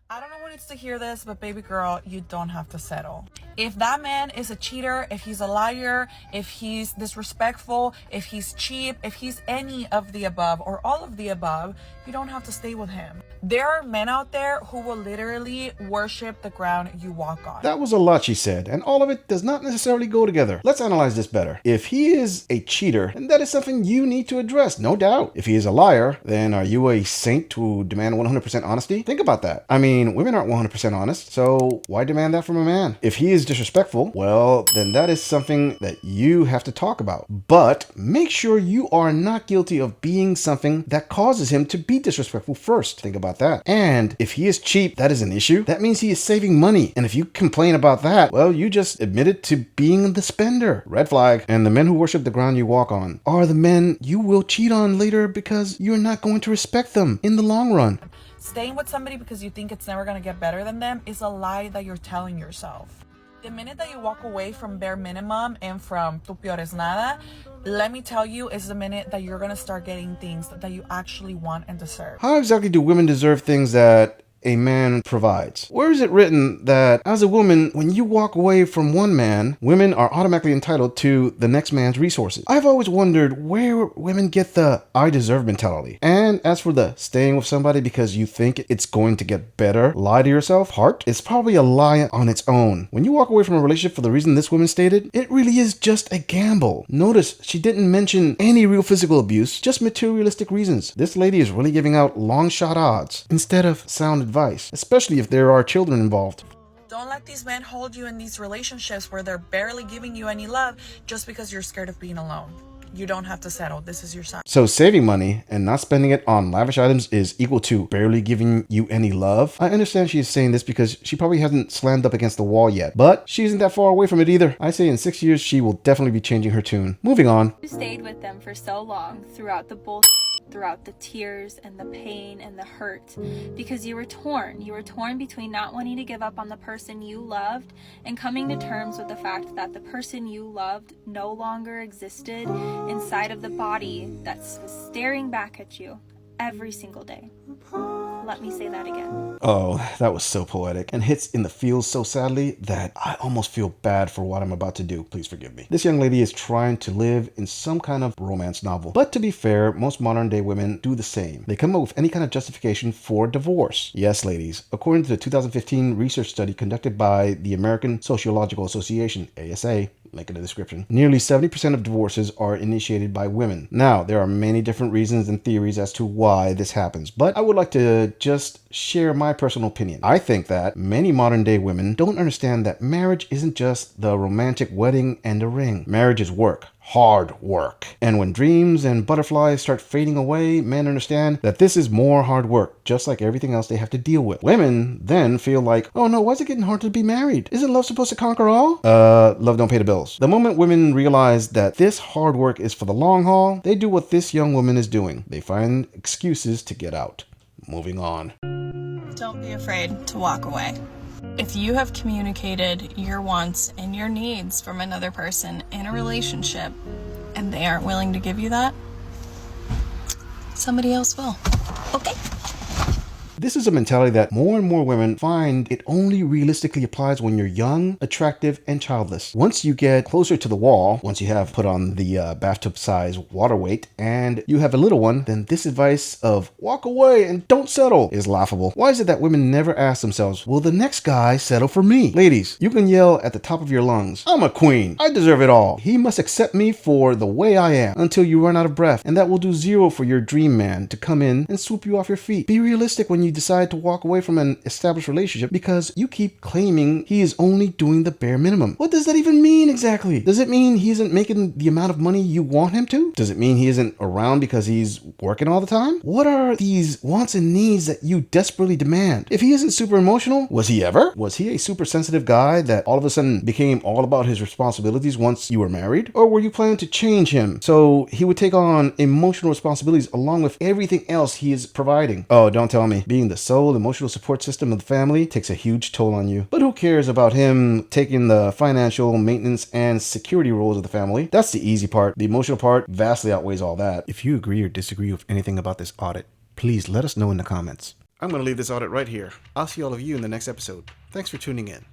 I don't know who needs to hear this, but baby girl, you don't have to settle. If that man is a cheater, if he's a liar, if he's disrespectful, if he's cheap, if he's any of the above or all of the above, you don't have to stay with him. There are men out there who will literally worship the ground you walk on. That was a lot she said, and all of it does not necessarily go together. Let's analyze this better. If he is a cheater, then that is something you need to address, no doubt. If he is a liar, then are you a saint to demand 100% honesty? Think about that. I mean, women aren't 100% honest, so why demand that from a man? If he is disrespectful, well, then that is something that you have to talk about. But make sure you are not guilty of being something that causes him to be disrespectful first. Think about that. And if he is cheap, that is an issue. That means he is saving money. And if you complain about that, well, you just admitted to being the spender. Red flag. And the men who worship the ground you walk on are the men you will cheat on later because you're not going to respect them in the long run. Staying with somebody because you think it's never going to get better than them is a lie that you're telling yourself. The minute that you walk away from bare minimum and from tu peor es nada, let me tell you, is the minute that you're going to start getting things that you actually want and deserve. How exactly do women deserve things that a man provides? Where is it written that as a woman, when you walk away from one man, women are automatically entitled to the next man's resources? I've always wondered where women get the I deserve mentality. And as for the staying with somebody because you think it's going to get better, lie to yourself part, it's probably a lie on its own. When you walk away from a relationship for the reason this woman stated, it really is just a gamble. Notice she didn't mention any real physical abuse, just materialistic reasons. This lady is really giving out long shot odds instead of sound advice, especially if there are children involved. Don't let these men hold you in these relationships where they're barely giving you any love just because you're scared of being alone. You don't have to settle. This is your sign. So saving money and not spending it on lavish items is equal to barely giving you any love? I understand she is saying this because she probably hasn't slammed up against the wall yet, but she isn't that far away from it either. I say in 6 years, she will definitely be changing her tune. Moving on. You stayed with them for so long throughout the bullshit, throughout the tears and the pain and the hurt, because you were torn. You were torn between not wanting to give up on the person you loved and coming to terms with the fact that the person you loved no longer existed inside of the body that's staring back at you every single day. Let me say that again. Oh, that was so poetic and hits in the feels so sadly that I almost feel bad for what I'm about to do. Please forgive me. This young lady is trying to live in some kind of romance novel. But to be fair, most modern day women do the same. They come up with any kind of justification for divorce. Yes, ladies. According to the 2015 research study conducted by the American Sociological Association, ASA, link in the description, nearly 70% of divorces are initiated by women. Now, there are many different reasons and theories as to why this happens, but I would like to just share my personal opinion. I think that many modern day women don't understand that marriage isn't just the romantic wedding and a ring. Marriage is work. Hard work. And when dreams and butterflies start fading away, men understand that this is more hard work, just like everything else they have to deal with. Women then feel like, oh no, why is it getting hard to be married? Isn't love supposed to conquer all? Love don't pay the bills. The moment women realize that this hard work is for the long haul, they do what this young woman is doing. They find excuses to get out. Moving on. Don't be afraid to walk away. If you have communicated your wants and your needs from another person in a relationship and they aren't willing to give you that, somebody else will. Okay? This is a mentality that more and more women find it only realistically applies when you're young, attractive, and childless. Once you get closer to the wall, once you have put on the bathtub-size water weight, and you have a little one, then this advice of walk away and don't settle is laughable. Why is it that women never ask themselves, will the next guy settle for me? Ladies, you can yell at the top of your lungs, I'm a queen, I deserve it all. He must accept me for the way I am until you run out of breath, and that will do zero for your dream man to come in and swoop you off your feet. Be realistic when you decide to walk away from an established relationship because you keep claiming he is only doing the bare minimum. What does that even mean exactly? Does it mean he isn't making the amount of money you want him to? Does it mean he isn't around because he's working all the time? What are these wants and needs that you desperately demand? If he isn't super emotional, was he ever? Was he a super sensitive guy that all of a sudden became all about his responsibilities once you were married? Or were you planning to change him so he would take on emotional responsibilities along with everything else he is providing? Oh, don't tell me. Being the sole emotional support system of the family takes a huge toll on you. But who cares about him taking the financial, maintenance, and security roles of the family? That's the easy part. The emotional part vastly outweighs all that. If you agree or disagree with anything about this audit, please let us know in the comments. I'm going to leave this audit right here. I'll see all of you in the next episode. Thanks for tuning in.